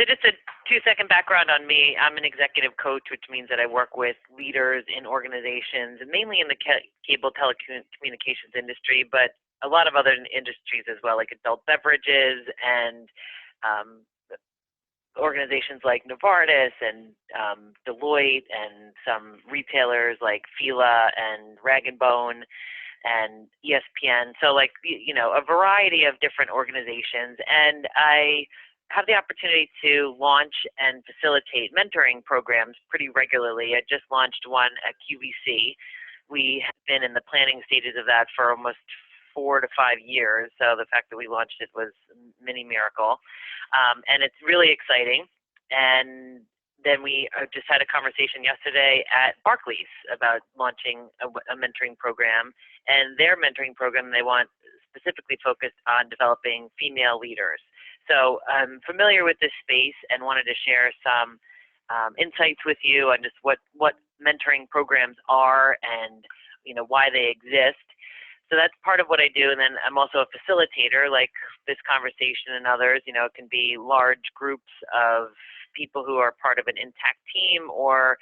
So just a 2-second background on me. I'm an executive coach, which means that I work with leaders in organizations, and mainly in the cable telecommunications industry, but a lot of other industries as well, like adult beverages and organizations like Novartis and Deloitte, and some retailers like Fila and Rag & Bone and ESPN. So like, you know, a variety of different organizations. And I have the opportunity to launch and facilitate mentoring programs pretty regularly. I just launched one at QVC. We have been in the planning stages of that for almost 4 to 5 years. So the fact that we launched it was a mini miracle. And it's really exciting. And then we just had a conversation yesterday at Barclays about launching a mentoring program. And their mentoring program, they want specifically focused on developing female leaders. So I'm familiar with this space and wanted to share some insights with you on just what mentoring programs are and, you know, why they exist. So that's part of what I do. And then I'm also a facilitator, like this conversation and others. You know, it can be large groups of people who are part of an intact team, or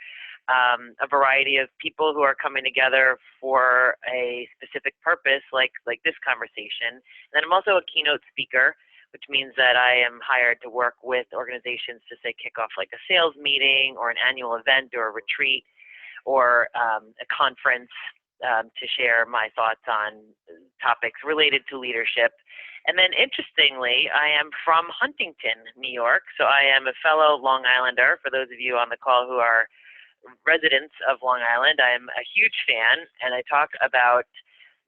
a variety of people who are coming together for a specific purpose, like this conversation. And then I'm also a keynote speaker, which means that I am hired to work with organizations to, say, kick off like a sales meeting or an annual event or a retreat or a conference, to share my thoughts on topics related to leadership. And then interestingly, I am from Huntington, New York, so I am a fellow Long Islander. For those of you on the call who are residents of Long Island, I am a huge fan, and I talk about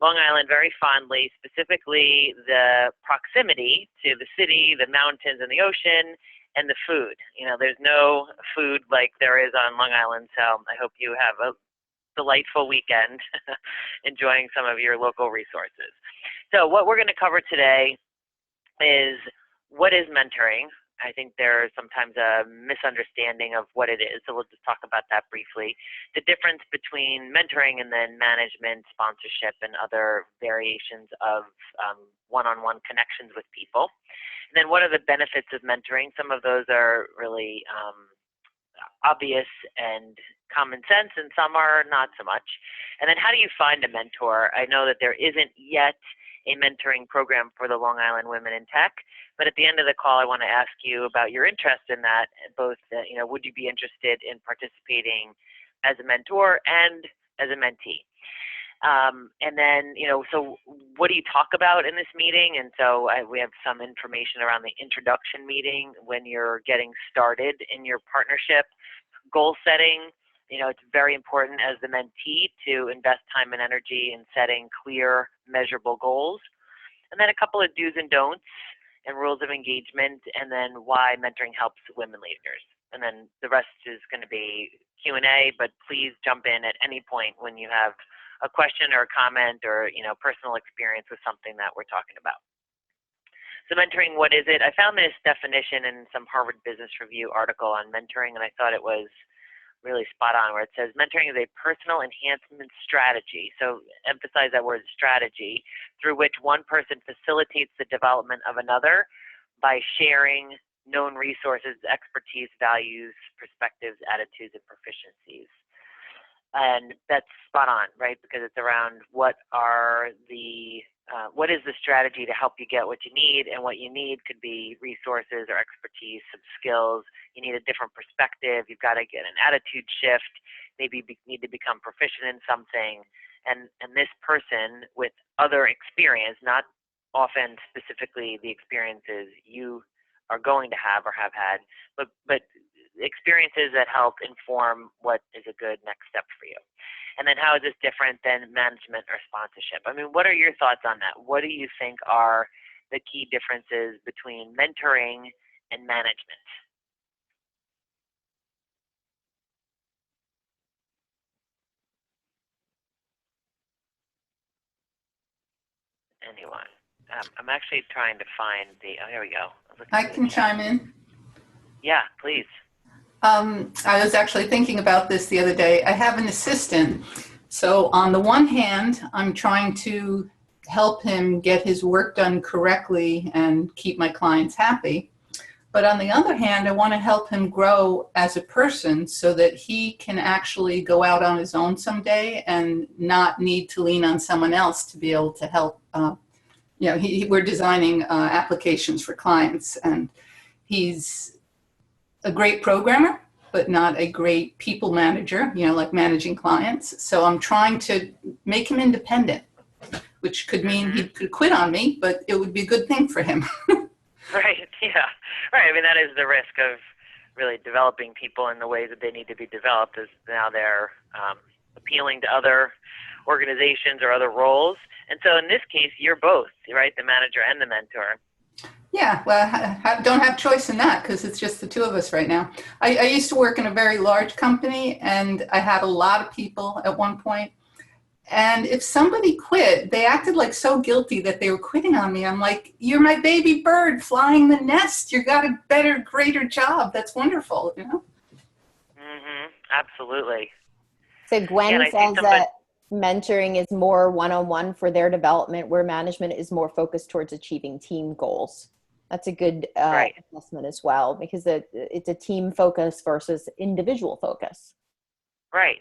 Long Island very fondly, specifically the proximity to the city, the mountains and the ocean, and the food. You know, there's no food like there is on Long Island, so I hope you have a delightful weekend enjoying some of your local resources. So what we're going to cover today is, what is mentoring? I think there's sometimes a misunderstanding of what it is, so we'll just talk about that briefly. The difference between mentoring and then management, sponsorship, and other variations of one-on-one connections with people. And then what are the benefits of mentoring? Some of those are really obvious and common sense, and some are not so much. And then how do you find a mentor? I know that there isn't yet a mentoring program for the Long Island Women in Tech, but at the end of the call, I want to ask you about your interest in that. Both, you know, would you be interested in participating as a mentor and as a mentee? And then, you know, so what do you talk about in this meeting? And so we have some information around the introduction meeting when you're getting started in your partnership. Goal setting, you know, it's very important as the mentee to invest time and energy in setting clear, measurable goals. And then a couple of do's and don'ts and rules of engagement, and then why mentoring helps women leaders. And then the rest is going to be Q&A, but please jump in at any point when you have a question or a comment or, you know, personal experience with something that we're talking about. So mentoring, what is it? I found this definition in some Harvard Business Review article on mentoring, and I thought it was really spot on, where it says mentoring is a personal enhancement strategy. So emphasize that word strategy, through which one person facilitates the development of another by sharing known resources, expertise, values, perspectives, attitudes, and proficiencies. And that's spot on, right? Because it's around what is the strategy to help you get what you need, and what you need could be resources or expertise, some skills. You need a different perspective. You've got to get an attitude shift. Maybe you need to become proficient in something. And this person with other experience, not often specifically the experiences you are going to have or have had, but experiences that help inform what is a good next step for you. And then how is this different than management or sponsorship? I mean, what are your thoughts on that? What do you think are the key differences between mentoring and management? Anyone? I'm actually trying to find oh, here we go. I can chime in. Yeah, please. I was actually thinking about this the other day. I have an assistant. So on the one hand, I'm trying to help him get his work done correctly and keep my clients happy. But on the other hand, I want to help him grow as a person so that he can actually go out on his own someday and not need to lean on someone else to be able to help. We're designing applications for clients, and he's a great programmer, but not a great people manager, like managing clients. So I'm trying to make him independent, which could mean he could quit on me, but it would be a good thing for him. Right. Yeah. Right. I mean, that is the risk of really developing people in the ways that they need to be developed. Is now they're appealing to other organizations or other roles. And so in this case, you're both, right? The manager and the mentor. Yeah, well, I don't have choice in that because it's just the two of us right now. I used to work in a very large company, and I had a lot of people at one point. And if somebody quit, they acted like so guilty that they were quitting on me. I'm like, you're my baby bird flying the nest. You got a better, greater job. That's wonderful, Absolutely. So Gwen says that mentoring is more one-on-one for their development, where management is more focused towards achieving team goals. That's a good assessment as well, because it's a team focus versus individual focus. Right.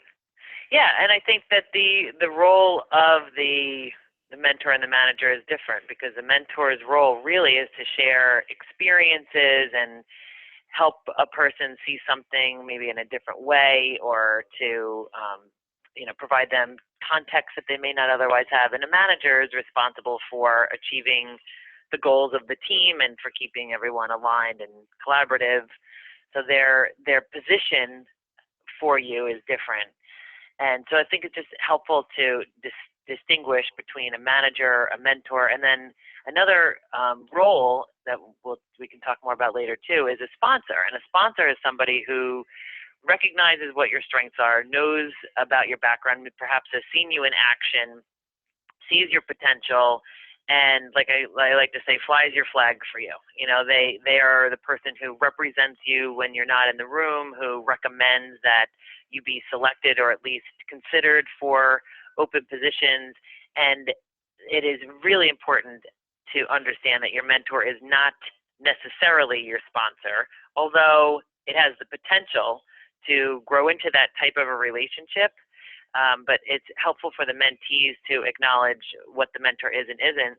Yeah, and I think that the role of the mentor and the manager is different, because the mentor's role really is to share experiences and help a person see something maybe in a different way, or to provide them context that they may not otherwise have. And a manager is responsible for achieving the goals of the team and for keeping everyone aligned and collaborative. So their position for you is different. And so I think it's just helpful to distinguish between a manager, a mentor, and then another role that we can talk more about later too is a sponsor. And a sponsor is somebody who recognizes what your strengths are, knows about your background, perhaps has seen you in action, sees your potential, and like I like to say, flies your flag for you. They are the person who represents you when you're not in the room, who recommends that you be selected or at least considered for open positions. And it is really important to understand that your mentor is not necessarily your sponsor, although it has the potential to grow into that type of a relationship. But it's helpful for the mentees to acknowledge what the mentor is and isn't.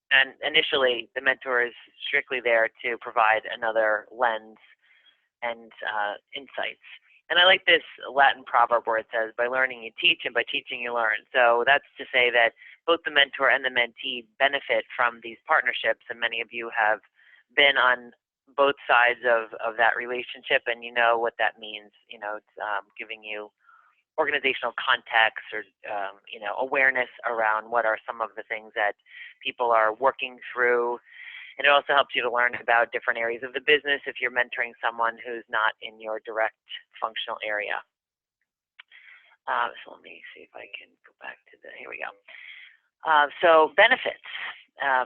And initially, the mentor is strictly there to provide another lens and insights. And I like this Latin proverb where it says, by learning you teach, and by teaching you learn. So that's to say that both the mentor and the mentee benefit from these partnerships, and many of you have been on both sides of that relationship, and you know what that means. It's giving you organizational context or awareness around what are some of the things that people are working through. And it also helps you to learn about different areas of the business if you're mentoring someone who's not in your direct functional area. So let me see if I can go back to here we go. So benefits.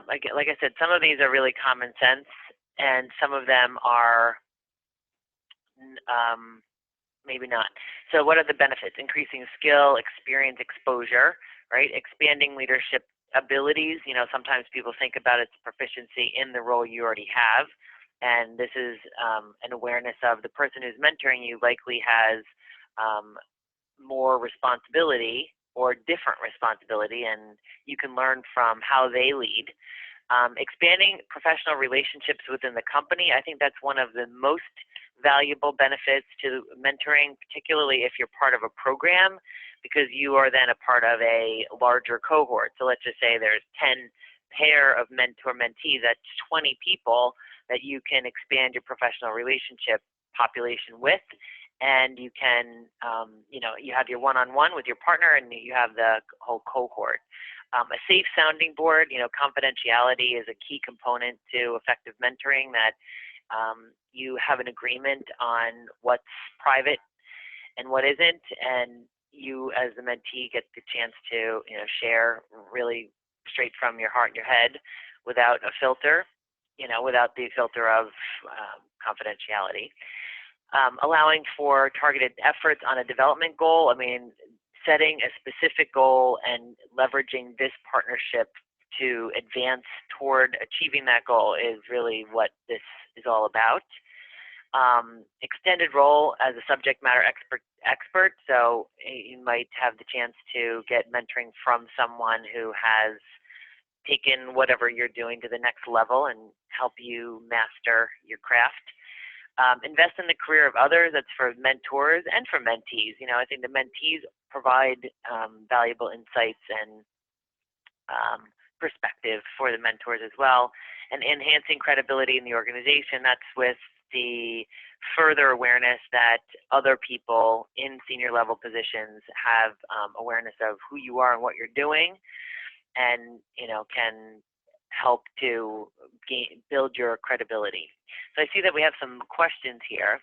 Like I said, some of these are really common sense, and some of them are maybe not. So what are the benefits? Increasing skill, experience, exposure, right? Expanding leadership abilities. Sometimes people think about its proficiency in the role you already have, and this is an awareness of the person who's mentoring you likely has more responsibility or different responsibility, and you can learn from how they lead. Expanding professional relationships within the company. I think that's one of the most valuable benefits to mentoring, particularly if you're part of a program, because you are then a part of a larger cohort. So let's just say there's 10 pair of mentor-mentee, that's 20 people that you can expand your professional relationship population with. And you can, you have your one-on-one with your partner, and you have the whole cohort. A safe sounding board, confidentiality is a key component to effective mentoring, that you have an agreement on what's private and what isn't, and you as the mentee get the chance to share really straight from your heart and your head without a filter, without the filter of confidentiality. Allowing for targeted efforts on a development goal. I mean, setting a specific goal and leveraging this partnership to advance toward achieving that goal is really what this is all about. Extended role as a subject matter expert. So you might have the chance to get mentoring from someone who has taken whatever you're doing to the next level and help you master your craft. Invest in the career of others. That's for mentors and for mentees. You know, I think the mentees provide valuable insights and perspective for the mentors as well. And enhancing credibility in the organization. That's with the further awareness that other people in senior level positions have awareness of who you are and what you're doing, and can help to build your credibility. So I see that we have some questions here.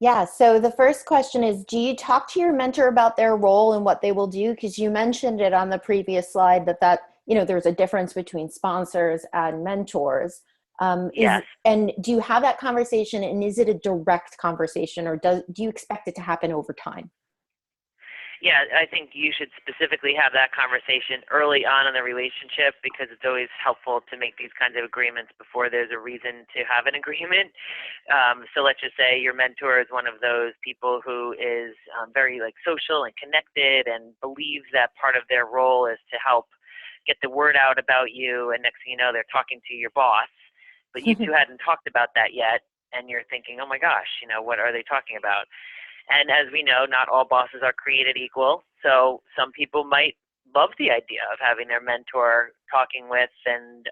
Yeah, so the first question is, do you talk to your mentor about their role and what they will do? Because you mentioned it on the previous slide that there's a difference between sponsors and mentors. Yes. And do you have that conversation, and is it a direct conversation, or do you expect it to happen over time? Yeah, I think you should specifically have that conversation early on in the relationship, because it's always helpful to make these kinds of agreements before there's a reason to have an agreement. So let's just say your mentor is one of those people who is very social and connected and believes that part of their role is to help get the word out about you, and next thing you know, they're talking to your boss, but you two hadn't talked about that yet, and you're thinking, oh my gosh, what are they talking about? And as we know, not all bosses are created equal. So some people might love the idea of having their mentor talking with and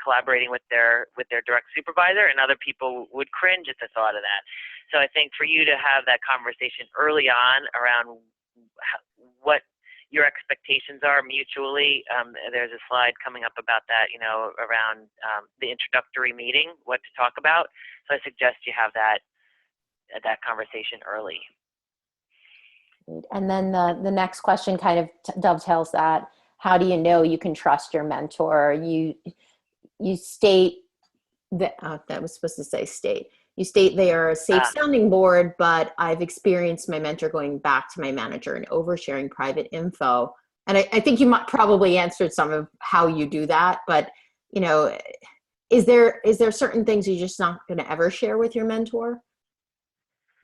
collaborating with their direct supervisor, and other people would cringe at the thought of that. So I think for you to have that conversation early on around what your expectations are mutually, there's a slide coming up about that, around the introductory meeting, what to talk about. So I suggest you have that conversation early. And then the next question kind of dovetails that. How do you know you can trust your mentor? You state that that was supposed to say state. You state they are a safe sounding board, but I've experienced my mentor going back to my manager and oversharing private info. And I think you might probably answered some of how you do that, but is there certain things you're just not going to ever share with your mentor?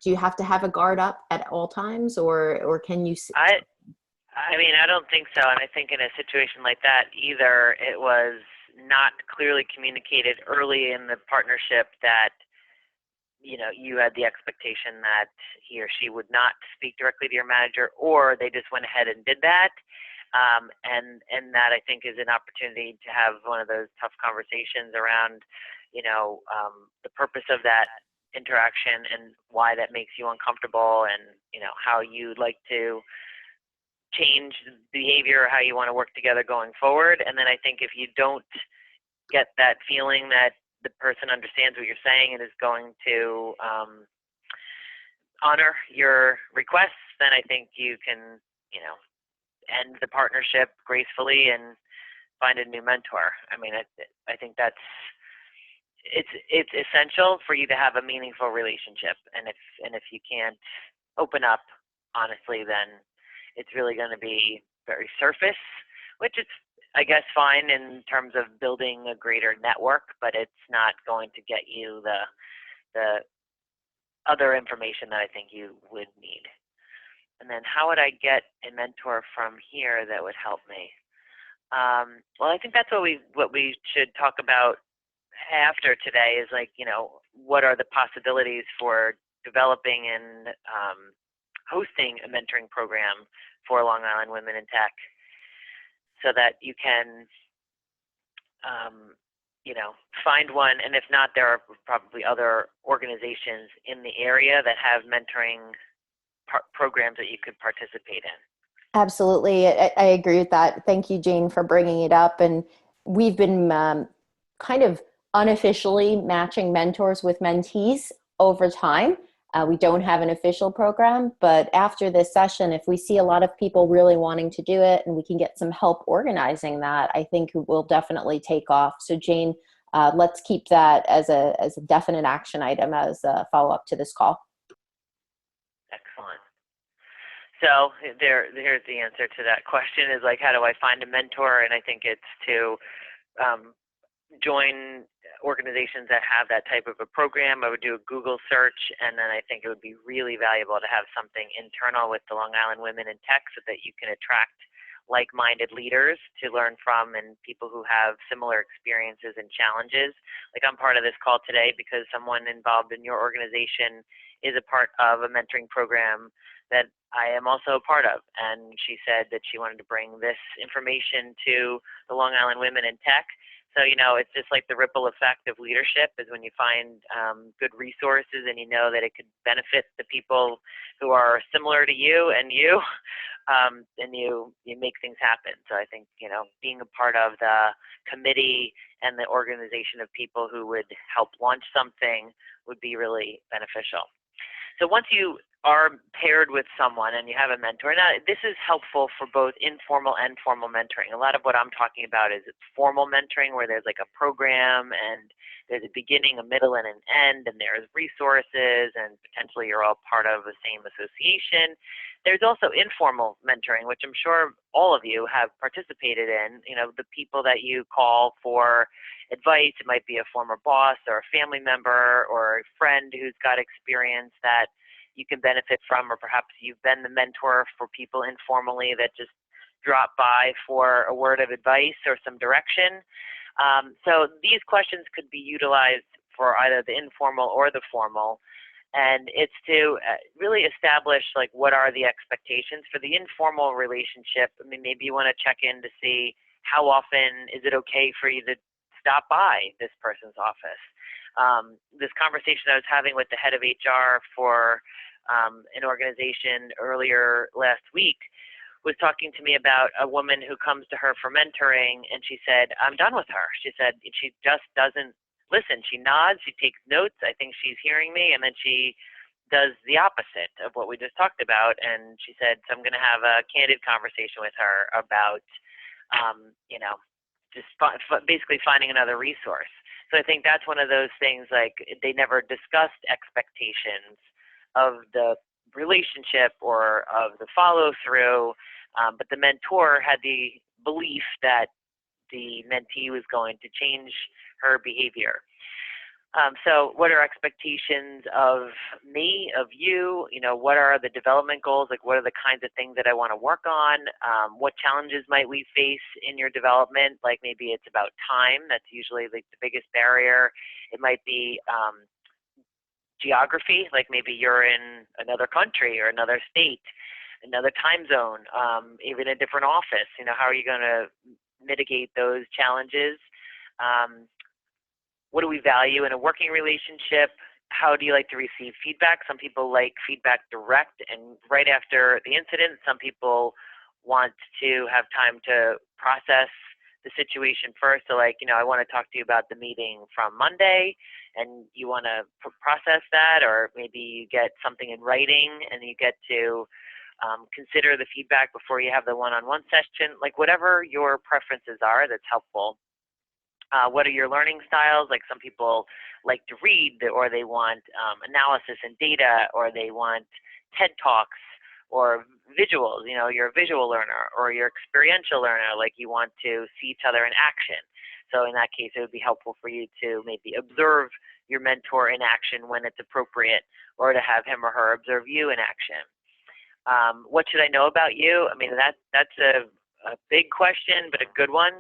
Do you have to have a guard up at all times, or can you? I mean, I don't think so. And I think in a situation like that, either it was not clearly communicated early in the partnership that, you had the expectation that he or she would not speak directly to your manager, or they just went ahead and did that. And that, I think, is an opportunity to have one of those tough conversations around, the purpose of that interaction and why that makes you uncomfortable, and how you'd like to change behavior, or how you want to work together going forward. And then I think if you don't get that feeling that the person understands what you're saying and is going to honor your requests, then I think you can end the partnership gracefully and find a new mentor. I mean, I think that's it's essential for you to have a meaningful relationship, and if you can't open up honestly, then it's really going to be very surface, which is, I guess, fine in terms of building a greater network, but it's not going to get you the other information that I think you would need. And then how would I get a mentor from here that would help me? Well, I think that's what we should talk about after today is what are the possibilities for developing and hosting a mentoring program for Long Island women in tech, so that you can find one, and if not, there are probably other organizations in the area that have mentoring programs that you could participate in. Absolutely. I agree with that. Thank you, Jane, for bringing it up. And we've been kind of unofficially matching mentors with mentees over time. We don't have an official program, but after this session, if we see a lot of people really wanting to do it and we can get some help organizing that, I think it will definitely take off. So Jane, let's keep that as a definite action item as a follow-up to this call. Excellent. So here's the answer to that question is how do I find a mentor? And I think it's to join organizations that have that type of a program. I would do a Google search, and then I think it would be really valuable to have something internal with the Long Island Women in Tech so that you can attract like-minded leaders to learn from and people who have similar experiences and challenges. Like, I'm part of this call today because someone involved in your organization is a part of a mentoring program that I am also a part of. And she said that she wanted to bring this information to the Long Island Women in Tech. So, it's just like the ripple effect of leadership is when you find good resources and you know that it could benefit the people who are similar to you and you, and you make things happen. So I think, being a part of the committee and the organization of people who would help launch something would be really beneficial. So once you are paired with someone and you have a mentor, now this is helpful for both informal and formal mentoring. A lot of what I'm talking about is formal mentoring where there's like a program and there's a beginning, a middle, and an end, and there's resources, and potentially you're all part of the same association. There's also informal mentoring, which I'm sure all of you have participated in. The people that you call for advice, it might be a former boss or a family member or a friend who's got experience that you can benefit from, or perhaps you've been the mentor for people informally that just drop by for a word of advice or some direction. So these questions could be utilized for either the informal or the formal. And it's to really establish, like, what are the expectations for the informal relationship. I mean, maybe you want to check in to see how often is it okay for you to stop by this person's office. This conversation I was having with the head of HR for an organization earlier last week was talking to me about a woman who comes to her for mentoring, and she said, I'm done with her. She said she just doesn't listen. She nods, she takes notes, I think she's hearing me, and then she does the opposite of what we just talked about. And she said, so I'm going to have a candid conversation with her about, just basically finding another resource. So I think that's one of those things, like, they never discussed expectations of the relationship or of the follow-through, but the mentor had the belief that the mentee was going to change her behavior. So what are expectations of me, of you? What are the development goals? Like, what are the kinds of things that I want to work on? What challenges might we face in your development? Like, maybe it's about time. That's usually like the biggest barrier. It might be geography, like maybe you're in another country or another state, another time zone, even a different office. How are you going to mitigate those challenges? What do we value in a working relationship? How do you like to receive feedback? Some people like feedback direct and right after the incident. Some people want to have time to process the situation first. So, like, I want to talk to you about the meeting from Monday, and you want to process that, or maybe you get something in writing and you get to consider the feedback before you have the one-on-one session. Like, whatever your preferences are, that's helpful. What are your learning styles? Like, some people like to read, or they want analysis and data, or they want TED Talks or visuals. You're a visual learner, or you're experiential learner, like you want to see each other in action. So in that case, it would be helpful for you to maybe observe your mentor in action when it's appropriate, or to have him or her observe you in action. What should I know about you? I mean, that's a big question, but a good one.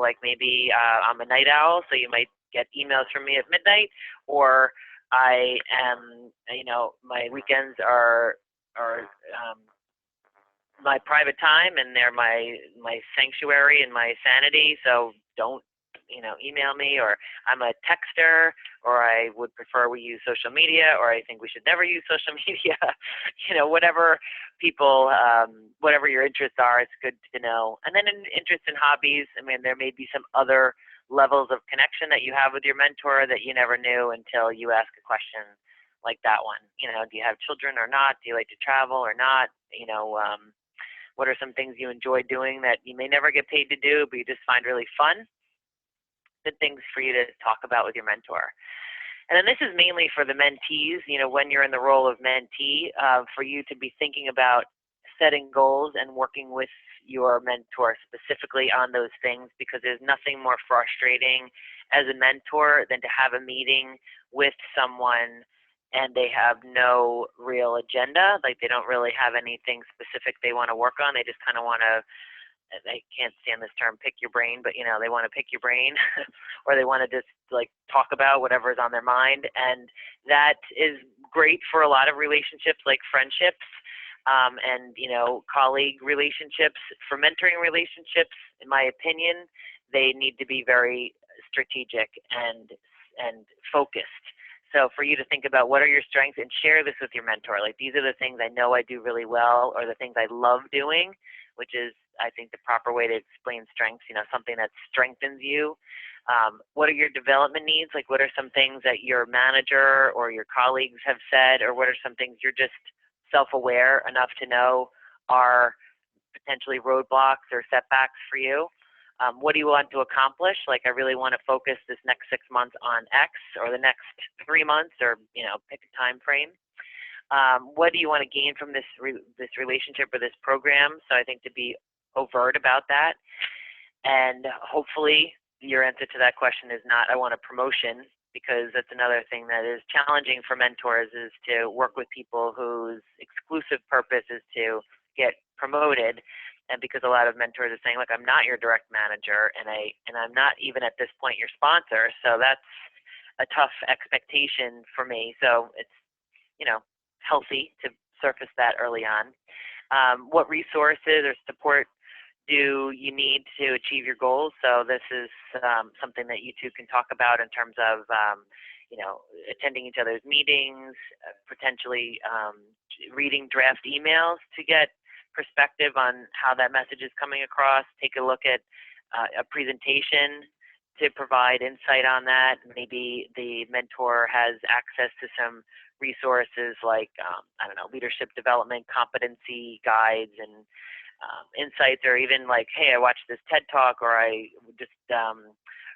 Like, maybe I'm a night owl, so you might get emails from me at midnight, or I am, my weekends are my private time, and they're my sanctuary and my sanity. So don't email me, or I'm a texter, or I would prefer we use social media, or I think we should never use social media. Whatever people, whatever your interests are, it's good to know. And then in interest in hobbies, I mean, there may be some other levels of connection that you have with your mentor that you never knew until you ask a question like that one. Do you have children or not? Do you like to travel or not? What are some things you enjoy doing that you may never get paid to do, but you just find really fun? Good things for you to talk about with your mentor. And then this is mainly for the mentees, when you're in the role of mentee, for you to be thinking about setting goals and working with your mentor specifically on those things, because there's nothing more frustrating as a mentor than to have a meeting with someone and they have no real agenda. Like, they don't really have anything specific they want to work on. They just kind of want to, I can't stand this term, pick your brain, but they want to pick your brain or they want to just like talk about whatever is on their mind. And that is great for a lot of relationships, like friendships, and colleague relationships. For mentoring relationships, in my opinion, they need to be very strategic and focused. So for you to think about what are your strengths and share this with your mentor. Like, these are the things I know I do really well, or the things I love doing, which is, I think, the proper way to explain strengths, something that strengthens you. What are your development needs? Like, what are some things that your manager or your colleagues have said, or what are some things you're just self-aware enough to know are potentially roadblocks or setbacks for you? What do you want to accomplish? Like, I really want to focus this next 6 months on X, or the next 3 months, or pick a time frame. What do you want to gain from this relationship or this program? So I think to be overt about that. And hopefully your answer to that question is not, I want a promotion, because that's another thing that is challenging for mentors, is to work with people whose exclusive purpose is to get promoted. And because a lot of mentors are saying, look, I'm not your direct manager, and I'm not even at this point your sponsor, so that's a tough expectation for me. So it's healthy to surface that early on. What resources or support do you need to achieve your goals? So this is something that you two can talk about in terms of attending each other's meetings, potentially reading draft emails to get perspective on how that message is coming across. Take a look at a presentation to provide insight on that. Maybe the mentor has access to some resources like, leadership development, competency guides, and insights, or even like, hey, I watched this TED Talk, or I just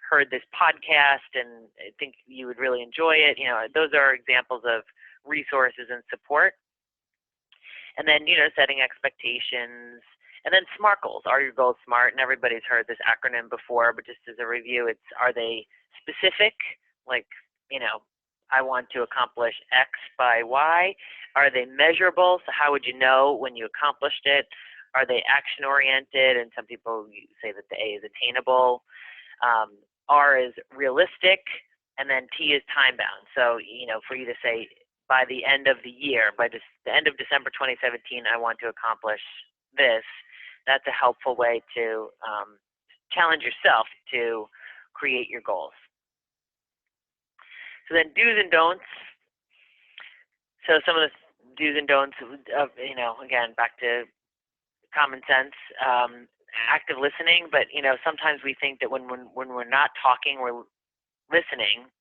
heard this podcast and I think you would really enjoy it. Those are examples of resources and support. And then, setting expectations. And then SMART goals. Are your goals SMART? And everybody's heard this acronym before, but just as a review, are they specific? Like, I want to accomplish X by Y. Are they measurable? So how would you know when you accomplished it? Are they action-oriented? And some people say that the A is attainable. R is realistic. And then T is time-bound. So, for you to say, by the end of the year, by the end of December 2017, I want to accomplish this. That's a helpful way to challenge yourself to create your goals. So then do's and don'ts. So some of the do's and don'ts of, again, back to common sense, active listening. But, sometimes we think that when we're not talking, we're listening.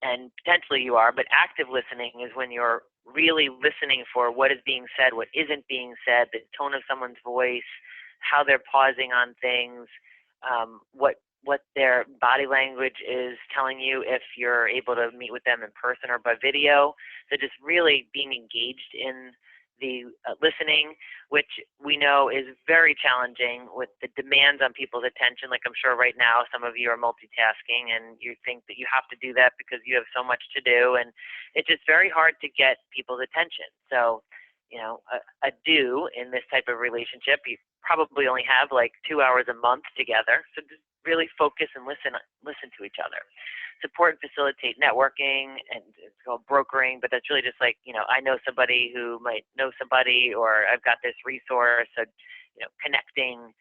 And potentially you are, but active listening is when you're really listening for what is being said, what isn't being said, the tone of someone's voice, how they're pausing on things, what their body language is telling you if you're able to meet with them in person or by video. So just really being engaged in the listening, which we know is very challenging with the demands on people's attention. Like, I'm sure right now some of you are multitasking and you think that you have to do that because you have so much to do, and it's just very hard to get people's attention. So, a do in this type of relationship, you probably only have like 2 hours a month together. So just really focus and listen to each other. Support and facilitate networking, and it's called brokering, but that's really just like, I know somebody who might know somebody, or I've got this resource. So, connecting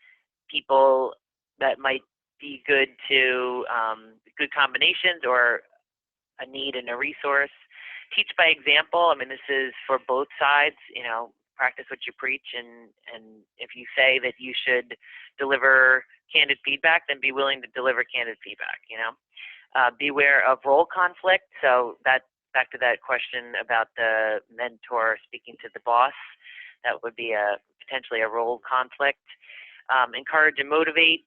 people that might be good to good combinations, or a need and a resource. Teach by example. I mean, this is for both sides. Practice what you preach, and if you say that you should deliver candid feedback, then be willing to deliver candid feedback. Beware of role conflict. So that, back to that question about the mentor speaking to the boss, that would be potentially a role conflict. Encourage and motivate.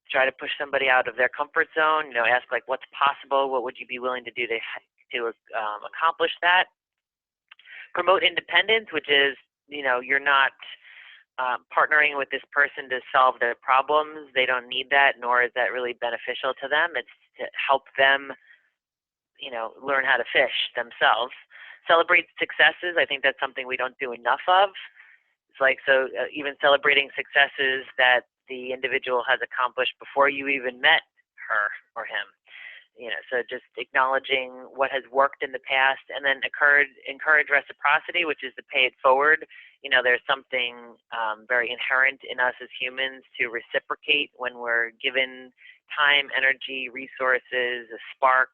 Try to push somebody out of their comfort zone. Ask like, what's possible? What would you be willing to do to accomplish that? Promote independence, which is, you're not partnering with this person to solve their problems. They don't need that, nor is that really beneficial to them. It's to help them, learn how to fish themselves. Celebrate successes. I think that's something we don't do enough of. It's like, even celebrating successes that the individual has accomplished before you even met her or him. So just acknowledging what has worked in the past, and then encourage reciprocity, which is to pay it forward. There's something very inherent in us as humans to reciprocate when we're given time, energy, resources, a spark.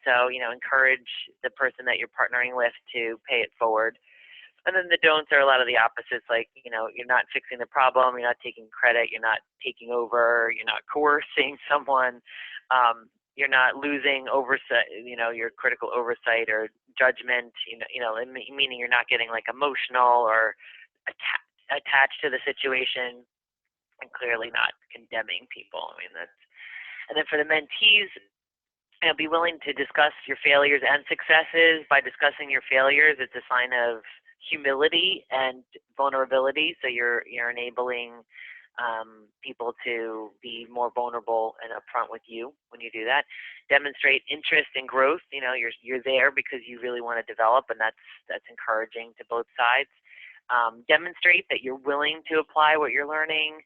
So, encourage the person that you're partnering with to pay it forward. And then the don'ts are a lot of the opposites, like, you're not fixing the problem, you're not taking credit, you're not taking over, you're not coercing someone, you're not losing oversight, your critical oversight or judgment, meaning you're not getting like emotional or attached to the situation, and clearly not condemning people. And then for the mentees, be willing to discuss your failures and successes. By discussing your failures, it's a sign of humility and vulnerability. So you're enabling people to be more vulnerable and upfront with you when you do that. Demonstrate interest in growth. You're there because you really want to develop, and that's encouraging to both sides. Demonstrate that you're willing to apply what you're learning.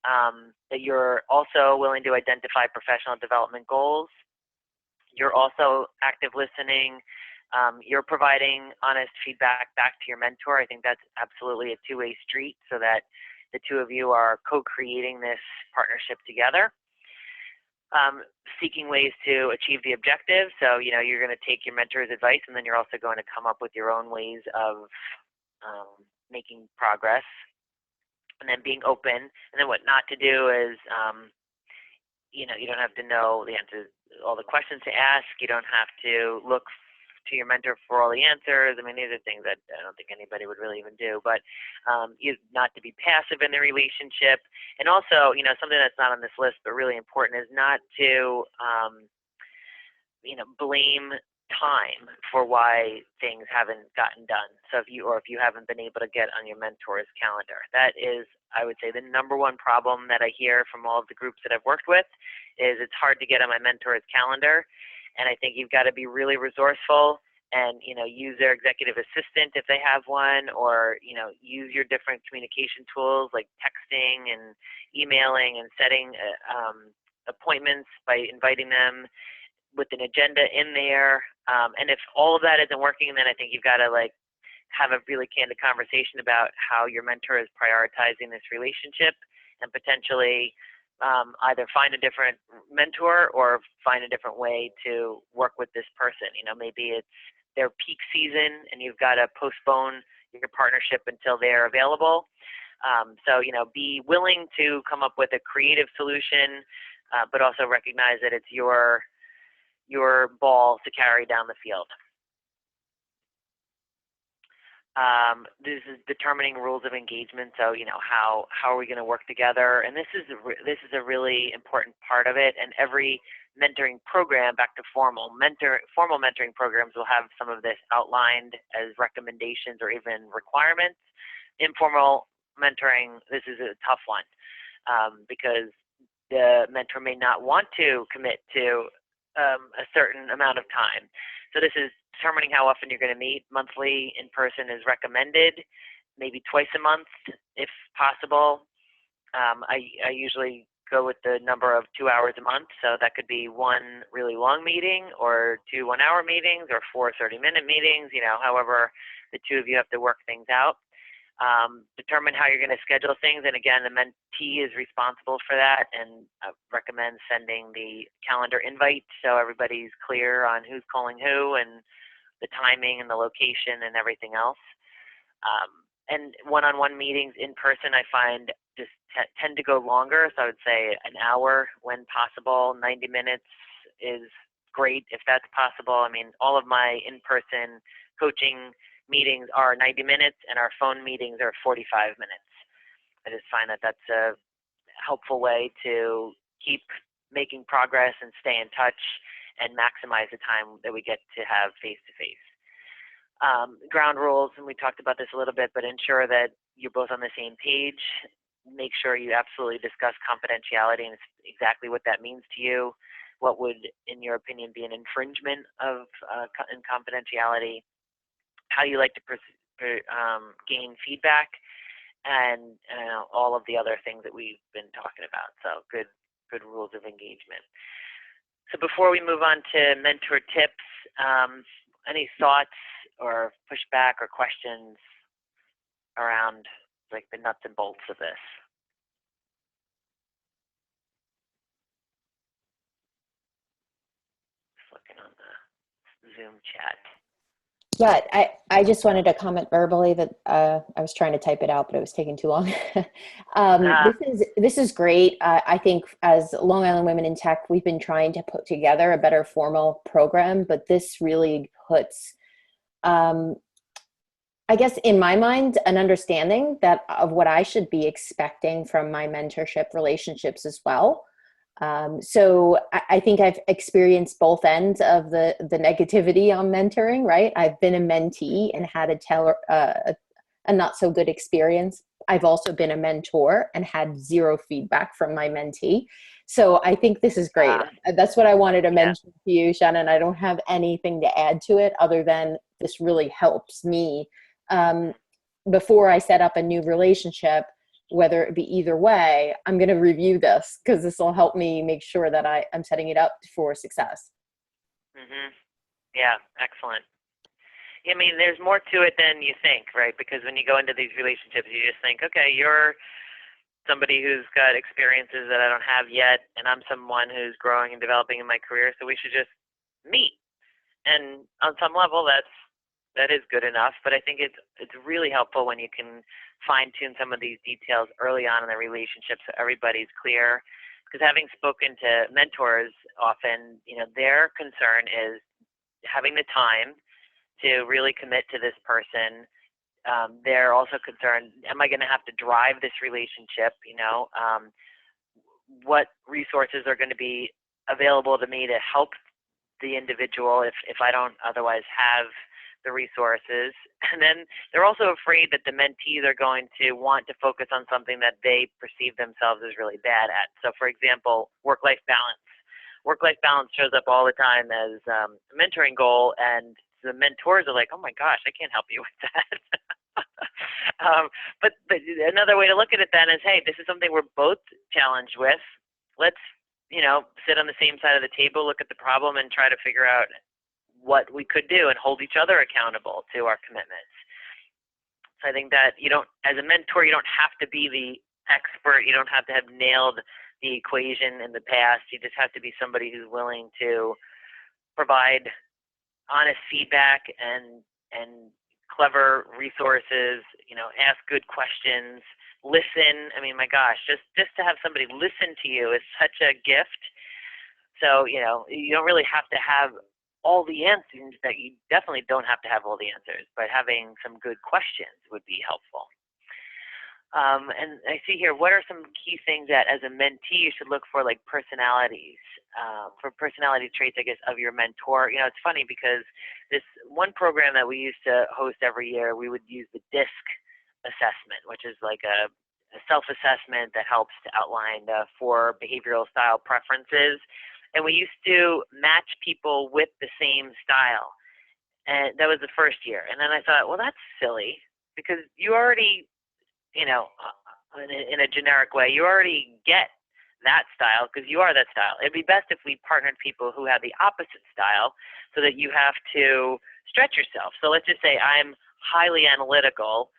That you're also willing to identify professional development goals. You're also active listening. You're providing honest feedback back to your mentor. I think that's absolutely a two-way street, so that the two of you are co-creating this partnership together. Seeking ways to achieve the objective. So, you're going to take your mentor's advice, and then you're also going to come up with your own ways of making progress. And then being open. And then what not to do is, you don't have to know the answers, all the questions to ask. You don't have to look to your mentor for all the answers. These are things that I don't think anybody would really even do. But not to be passive in the relationship. And also, something that's not on this list but really important is not to, blame time for why things haven't gotten done. So if you haven't been able to get on your mentor's calendar, that is, I would say, the number one problem that I hear from all of the groups that I've worked with is it's hard to get on my mentor's calendar. And I think you've got to be really resourceful and, use their executive assistant if they have one, or, use your different communication tools like texting and emailing and setting appointments by inviting them with an agenda in there. And if all of that isn't working, then I think you've got to have a really candid conversation about how your mentor is prioritizing this relationship, and potentially either find a different mentor or find a different way to work with this person. Maybe it's their peak season and you've got to postpone your partnership until they're available. So, be willing to come up with a creative solution, but also recognize that it's your ball to carry down the field. This is determining rules of engagement. So, how are we going to work together? And this is a really important part of it. And every mentoring program, back to formal mentoring programs, will have some of this outlined as recommendations or even requirements. Informal mentoring, this is a tough one because the mentor may not want to commit to a certain amount of time. So this is determining how often you're going to meet. Monthly in person is recommended, maybe twice a month if possible. I usually go with the number of 2 hours a month, so that could be one really long meeting or 2 one-hour meetings or 4 30-minute meetings, however the two of you have to work things out. Determine how you're going to schedule things, and again, the mentee is responsible for that, and I recommend sending the calendar invite so everybody's clear on who's calling who and the timing and the location and everything else. And one-on-one meetings in person, I find, just tend to go longer, so I would say an hour when possible. 90 minutes is great if that's possible. All of my in-person coaching meetings are 90 minutes, and our phone meetings are 45 minutes. I just find that that's a helpful way to keep making progress and stay in touch and maximize the time that we get to have face-to-face. Ground rules, and we talked about this a little bit, but ensure that you're both on the same page. Make sure you absolutely discuss confidentiality and exactly what that means to you. What would, in your opinion, be an infringement of in confidentiality? How you like to gain feedback, and all of the other things that we've been talking about. So good rules of engagement. So before we move on to mentor tips, any thoughts or pushback or questions around like the nuts and bolts of this? Just looking on the Zoom chat. Yeah, I just wanted to comment verbally that I was trying to type it out, but it was taking too long. This is great. I think as Long Island Women in Tech, we've been trying to put together a better formal program, but this really puts, I guess in my mind, an understanding that of what I should be expecting from my mentorship relationships as well. So I think I've experienced both ends of the negativity on mentoring, right? I've been a mentee and had a not so good experience. I've also been a mentor and had zero feedback from my mentee. So I think this is great. That's what I wanted to mention to you, Shannon. I don't have anything to add to it other than this really helps me. Before I set up a new relationship, whether it be either way, I'm going to review this because this will help me make sure that I'm setting it up for success. Mm-hmm. Yeah, excellent. I mean, there's more to it than you think, right? Because when you go into these relationships, you just think, okay, you're somebody who's got experiences that I don't have yet, and I'm someone who's growing and developing in my career, so we should just meet. And on some level, that is good enough, but I think it's really helpful when you can fine-tune some of these details early on in the relationship so everybody's clear. Because having spoken to mentors often, their concern is having the time to really commit to this person. They're also concerned, am I going to have to drive this relationship? What resources are going to be available to me to help the individual if I don't otherwise have the resources. And then they're also afraid that the mentees are going to want to focus on something that they perceive themselves as really bad at. So for example, work-life balance. Work-life balance shows up all the time as a mentoring goal, and the mentors are like, oh my gosh, I can't help you with that. But another way to look at it then is, hey, this is something we're both challenged with. Let's, sit on the same side of the table, look at the problem, and try to figure out what we could do and hold each other accountable to our commitments. So I think that as a mentor, you don't have to be the expert. You don't have to have nailed the equation in the past. You just have to be somebody who's willing to provide honest feedback and clever resources, ask good questions, listen. I mean, my gosh, just to have somebody listen to you is such a gift. So, you don't really have to have all the answers. That you definitely don't have to have all the answers, but having some good questions would be helpful. And I see here, what are some key things that as a mentee you should look for, like personalities, for personality traits, I guess, of your mentor? It's funny because this one program that we used to host every year, we would use the DISC assessment, which is like a self-assessment that helps to outline the 4 behavioral style preferences. And we used to match people with the same style. And that was the first year. And then I thought, well, that's silly because you already, in a generic way, you already get that style because you are that style. It'd be best if we partnered people who have the opposite style so that you have to stretch yourself. So let's just say I'm highly analytical,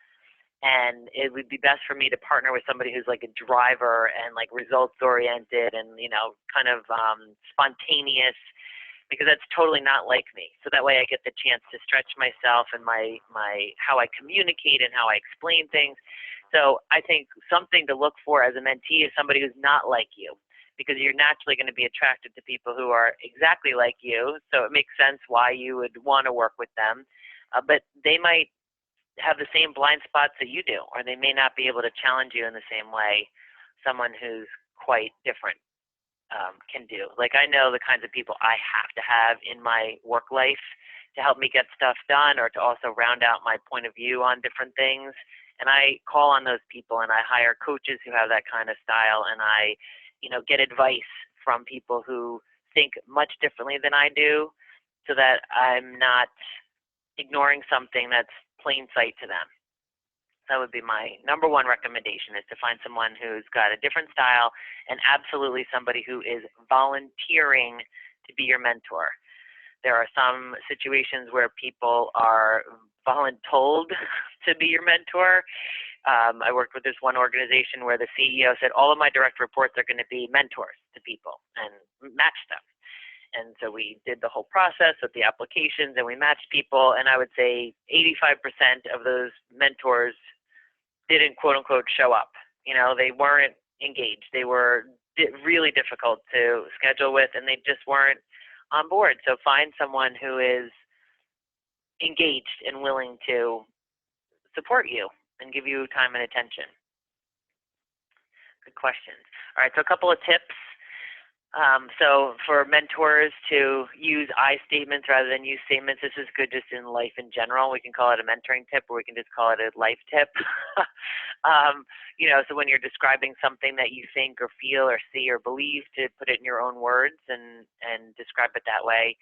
and it would be best for me to partner with somebody who's like a driver and like results oriented and, kind of spontaneous, because that's totally not like me. So that way I get the chance to stretch myself and my how I communicate and how I explain things. So I think something to look for as a mentee is somebody who's not like you, because you're naturally going to be attracted to people who are exactly like you. So it makes sense why you would want to work with them. But they might have the same blind spots that you do, or they may not be able to challenge you in the same way someone who's quite different can do. Like I know the kinds of people I have to have in my work life to help me get stuff done or to also round out my point of view on different things. And I call on those people, and I hire coaches who have that kind of style, and I, get advice from people who think much differently than I do, so that I'm not ignoring something that's plain sight to them. That would be my number one recommendation, is to find someone who's got a different style, and absolutely somebody who is volunteering to be your mentor. There are some situations where people are voluntold to be your mentor. I worked with this one organization where the CEO said, all of my direct reports are going to be mentors to people, and matched them. And so we did the whole process with the applications, and we matched people, and I would say 85% of those mentors didn't, quote unquote, show up. They weren't engaged. They were really difficult to schedule with, and they just weren't on board. So find someone who is engaged and willing to support you and give you time and attention. Good questions. All right, so a couple of tips. So for mentors to use I statements rather than you statements, this is good just in life in general. We can call it a mentoring tip, or we can just call it a life tip. So when you're describing something that you think or feel or see or believe, to put it in your own words and describe it that way.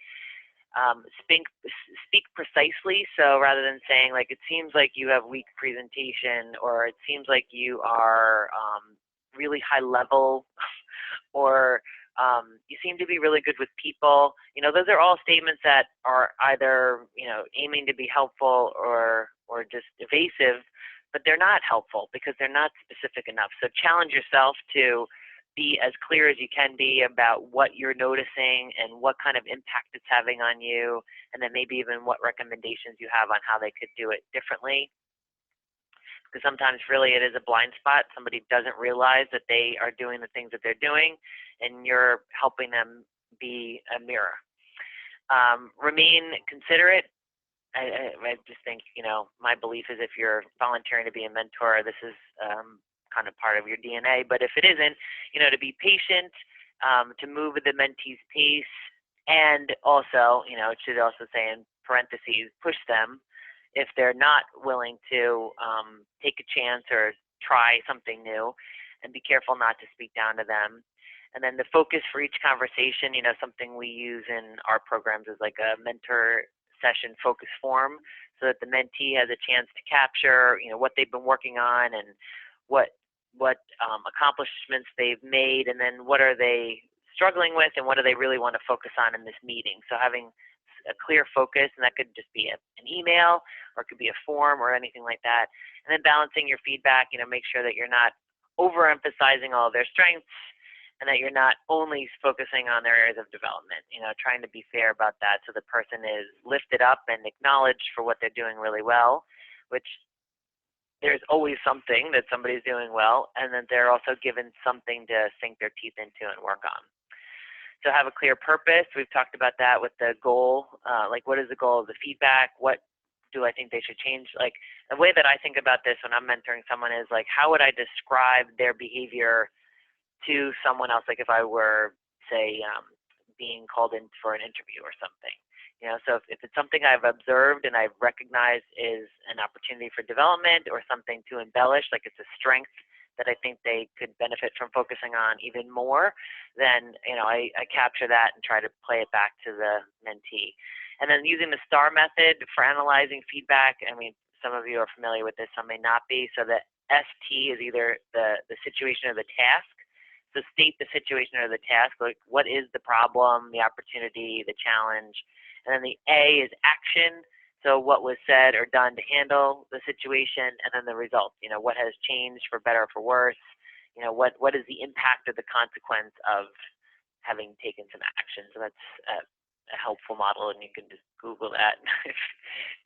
Speak precisely. So rather than saying, like, it seems like you have weak presentation, or it seems like you are really high level, or you seem to be really good with people. Those are all statements that are either, aiming to be helpful or just evasive, but they're not helpful because they're not specific enough. So challenge yourself to be as clear as you can be about what you're noticing and what kind of impact it's having on you, and then maybe even what recommendations you have on how they could do it differently. Because sometimes really it is a blind spot. Somebody doesn't realize that they are doing the things that they're doing, and you're helping them be a mirror. Remain considerate. I just think, my belief is if you're volunteering to be a mentor, this is kind of part of your DNA. But if it isn't, to be patient, to move at the mentee's pace, and also, it should also say in parentheses, push them if they're not willing to take a chance or try something new, and be careful not to speak down to them. And then the focus for each conversation, something we use in our programs is like a mentor session focus form, so that the mentee has a chance to capture, what they've been working on, and what accomplishments they've made, and then what are they struggling with, and what do they really want to focus on in this meeting. So having a clear focus, and that could just be an email, or it could be a form, or anything like that. And then balancing your feedback, make sure that you're not overemphasizing all of their strengths, and that you're not only focusing on their areas of development, trying to be fair about that, so the person is lifted up and acknowledged for what they're doing really well, which there's always something that somebody's doing well, and then they're also given something to sink their teeth into and work on. So have a clear purpose. We've talked about that with the goal. Like, what is the goal of the feedback? What do I think they should change? Like, the way that I think about this when I'm mentoring someone is, like, how would I describe their behavior to someone else? Like, if I were, say, being called in for an interview or something. So if it's something I've observed and I've recognized is an opportunity for development, or something to embellish, like it's a strength that I think they could benefit from focusing on even more, then I capture that and try to play it back to the mentee. And then using the STAR method for analyzing feedback. I mean, some of you are familiar with this, some may not be. So the ST is either the situation or the task. So state the situation or the task, like what is the problem, the opportunity, the challenge. And then the A is action. So what was said or done to handle the situation, and then the result. What has changed for better or for worse? What is the impact or the consequence of having taken some action? So that's a helpful model, and you can just Google that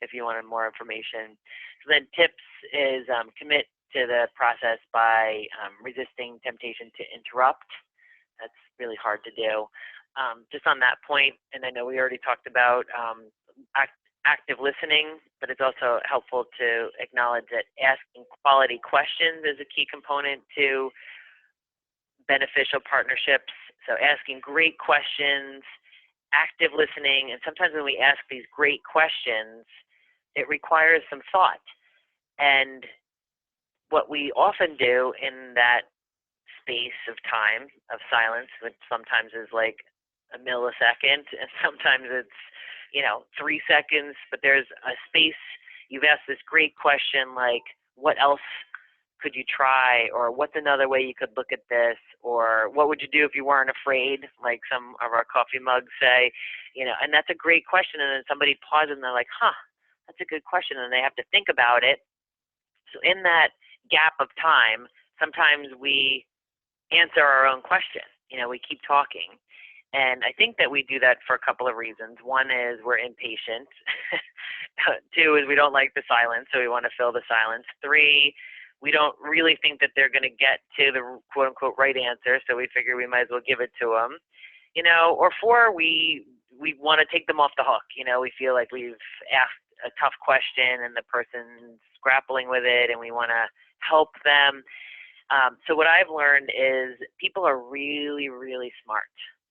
if you wanted more information. So then tips is commit to the process by resisting temptation to interrupt. That's really hard to do. Just on that point, and I know we already talked about active listening, but it's also helpful to acknowledge that asking quality questions is a key component to beneficial partnerships. So asking great questions active listening. And sometimes when we ask these great questions, it requires some thought. And what we often do in that space of time of silence, which sometimes is like a millisecond, and sometimes it's, 3 seconds, but there's a space. You've asked this great question, like, what else could you try, or what's another way you could look at this, or what would you do if you weren't afraid, like some of our coffee mugs say, and that's a great question. And then somebody pauses and they're like, that's a good question, and they have to think about it. So in that gap of time, sometimes we answer our own question. We keep talking. And I think that we do that for a couple of reasons. One is we're impatient. 2 is we don't like the silence, so we want to fill the silence. 3, we don't really think that they're going to get to the quote-unquote right answer, so we figure we might as well give it to them. Or 4, we want to take them off the hook. We feel like we've asked a tough question and the person's grappling with it, and we want to help them. So what I've learned is people are really, really smart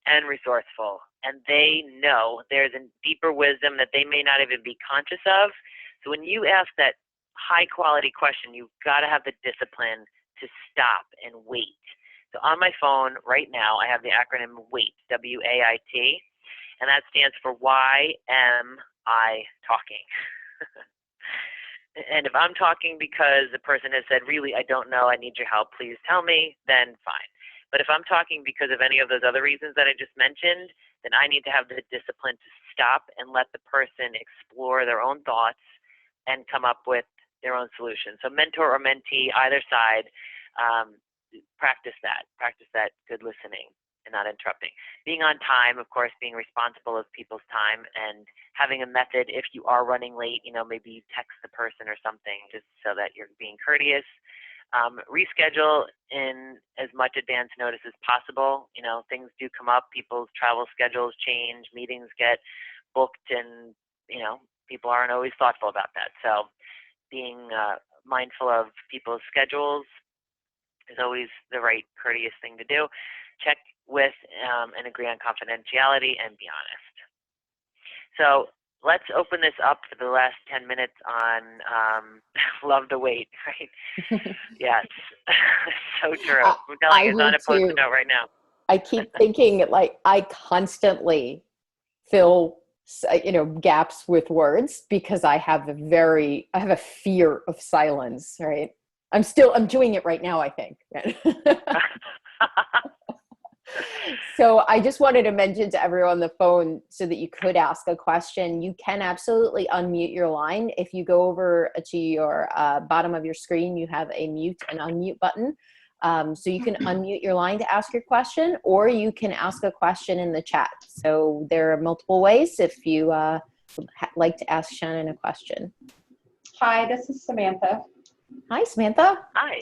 and resourceful, and they know there's a deeper wisdom that they may not even be conscious of. So when you ask that high quality question, you've got to have the discipline to stop and wait. So on my phone right now, I have the acronym WAIT, WAIT, and that stands for why am I talking? And if I'm talking because the person has said, really, I don't know, I need your help, please tell me, then fine. But if I'm talking because of any of those other reasons that I just mentioned, then I need to have the discipline to stop and let the person explore their own thoughts and come up with their own solution. So mentor or mentee, either side, practice that good listening and not interrupting. Being on time, of course, being responsible of people's time, and having a method if you are running late, maybe you text the person or something just so that you're being courteous. Reschedule in as much advance notice as possible. Things do come up, people's travel schedules change, meetings get booked, and, people aren't always thoughtful about that. So being mindful of people's schedules is always the right courteous thing to do. Check with and agree on confidentiality, and be honest. So let's open this up for the last 10 minutes on love the wait, right? Yes, so true. I'm telling you, it's on a Post-it note right now. I keep thinking, like, I constantly fill, gaps with words because I have a fear of silence, right? I'm doing it right now, I think. So I just wanted to mention to everyone on the phone, so that you could ask a question, you can absolutely unmute your line. If you go over to your bottom of your screen, you have a mute and unmute button. So you can unmute your line to ask your question, or you can ask a question in the chat. So there are multiple ways if you would like to ask Shannon a question. Hi, this is Samantha. Hi, Samantha. Hi.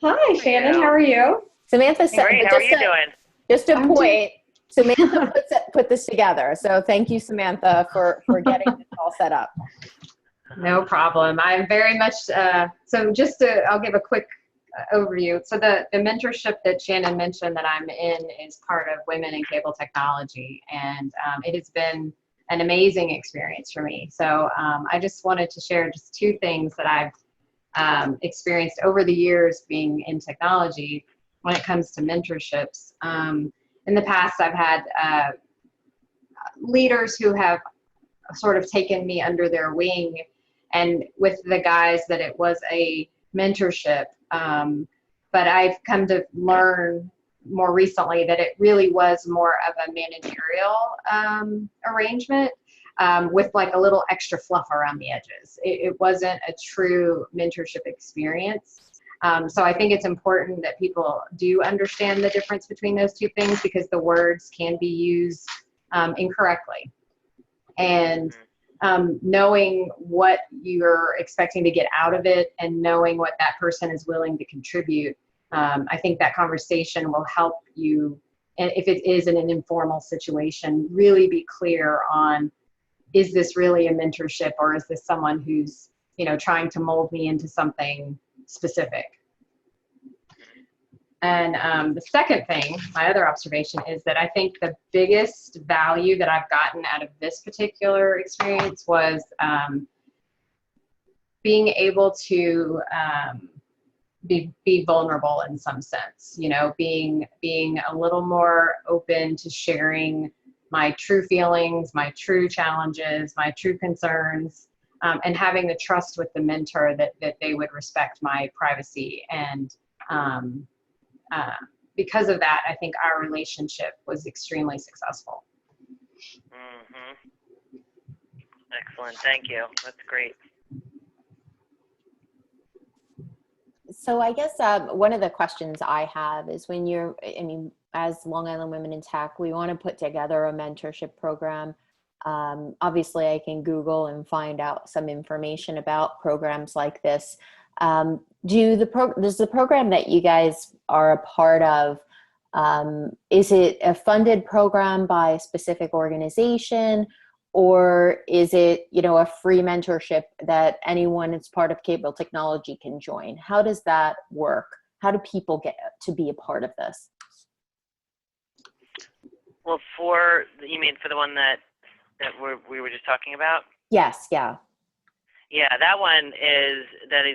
Hi, Shannon. How are you? Samantha said, great. How are you doing? Just a point, Samantha put this together. So thank you, Samantha, for getting this all set up. No problem. I'm very much, I'll give a quick overview. So the mentorship that Shannon mentioned that I'm in is part of Women in Cable Technology, and it has been an amazing experience for me. So I just wanted to share just 2 things that I've experienced over the years being in technology when it comes to mentorships. In the past, I've had leaders who have sort of taken me under their wing, and with the guise that it was a mentorship. But I've come to learn more recently that it really was more of a managerial arrangement with like a little extra fluff around the edges. It wasn't a true mentorship experience. So I think it's important that people do understand the difference between those 2 things, because the words can be used incorrectly. And knowing what you're expecting to get out of it, and knowing what that person is willing to contribute, I think that conversation will help you, and if it is in an informal situation, really be clear on, is this really a mentorship, or is this someone who's, trying to mold me into something specific? And the second thing, my other observation, is that I think the biggest value that I've gotten out of this particular experience was being able to be vulnerable in some sense, you know, being a little more open to sharing my true feelings, my true challenges, my true concerns, and having the trust with the mentor that they would respect my privacy. And because of that, I think our relationship was extremely successful. Mm-hmm. Excellent. Thank you. That's great. So I guess one of the questions I have is when you're, I mean, as Long Island Women in Tech, we want to put together a mentorship program. Obviously, I can Google and find out some information about programs like this. Does the program that you guys are a part of, is it a funded program by a specific organization? Or is it, you know, a free mentorship that anyone that's part of Capable Technology can join? How does that work? How do people get to be a part of this? Well, you mean for the one that we were just talking about? Yes, yeah. Yeah, that one is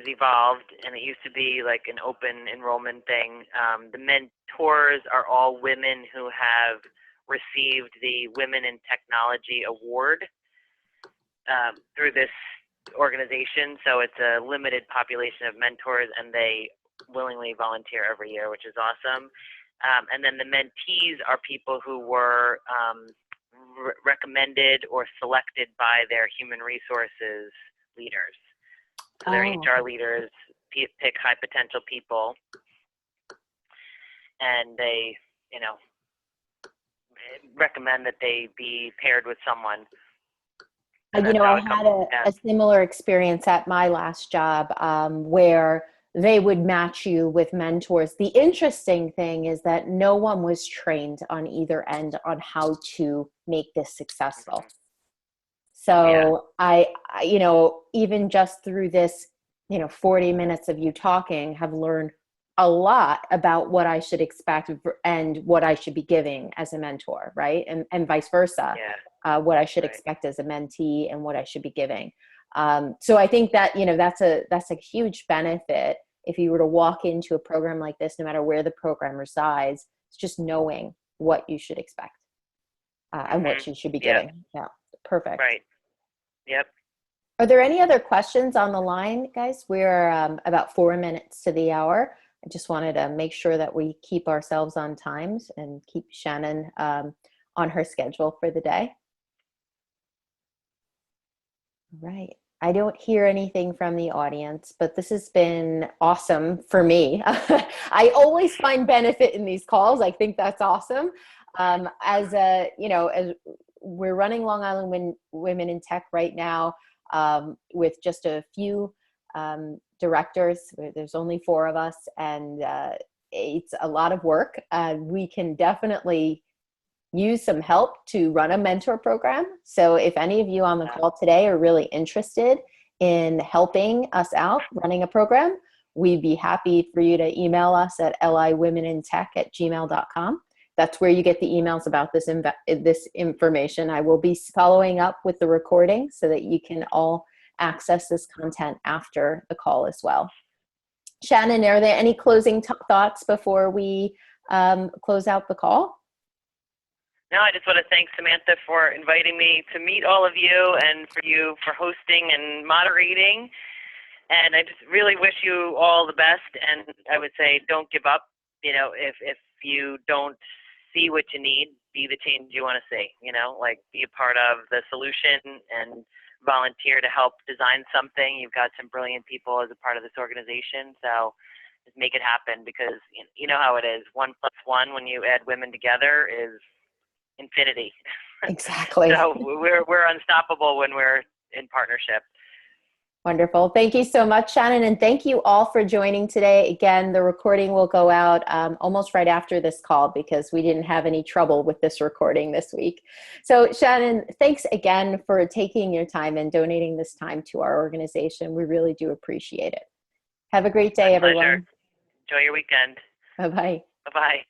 evolved, and it used to be like an open enrollment thing. The mentors are all women who have received the Women in Technology Award through this organization. So it's a limited population of mentors, and they willingly volunteer every year, which is awesome. And then the mentees are people who were recommended or selected by their human resources leaders. So their HR leaders pick high potential people, and they, you know, recommend that they be paired with someone. You know, I had a similar experience at my last job where they would match you with mentors. The interesting thing is that no one was trained on either end on how to make this successful. So I, you know, even just through this, you know, 40 minutes of you talking, have learned a lot about what I should expect and what I should be giving as a mentor, right? And vice versa, what I should expect as a mentee and what I should be giving. So I think that, you know, that's a huge benefit if you were to walk into a program like this, no matter where the program resides. It's just knowing what you should expect and what you should be giving. Yeah, perfect. Right. Yep. Are there any other questions on the line, guys? We're about 4 minutes to the hour. I just wanted to make sure that we keep ourselves on times and keep Shannon on her schedule for the day. All right. I don't hear anything from the audience, but this has been awesome for me. I always find benefit in these calls. I think that's awesome. As we're running Long Island Women in Tech right now with just a few directors. There's only 4 of us, and it's a lot of work. We can definitely use some help to run a mentor program. So if any of you on the call today are really interested in helping us out running a program, we'd be happy for you to email us at liwomenintech@gmail.com. That's where you get the emails about this information. I will be following up with the recording so that you can all access this content after the call as well. Shannon, are there any closing thoughts before we close out the call? No, I just want to thank Samantha for inviting me to meet all of you, and for you for hosting and moderating. And I just really wish you all the best. And I would say, don't give up. You know, if you don't see what you need, be the change you want to see. You know, like, be a part of the solution and volunteer to help design something. You've got some brilliant people as a part of this organization, so just make it happen, because you know how it is. 1 + 1 when you add women together is infinity. Exactly. So we're unstoppable when we're in partnership. Wonderful. Thank you so much, Shannon. And thank you all for joining today. Again, the recording will go out almost right after this call, because we didn't have any trouble with this recording this week. So Shannon, thanks again for taking your time and donating this time to our organization. We really do appreciate it. Have a great day, everyone. Pleasure. Enjoy your weekend. Bye-bye. Bye-bye.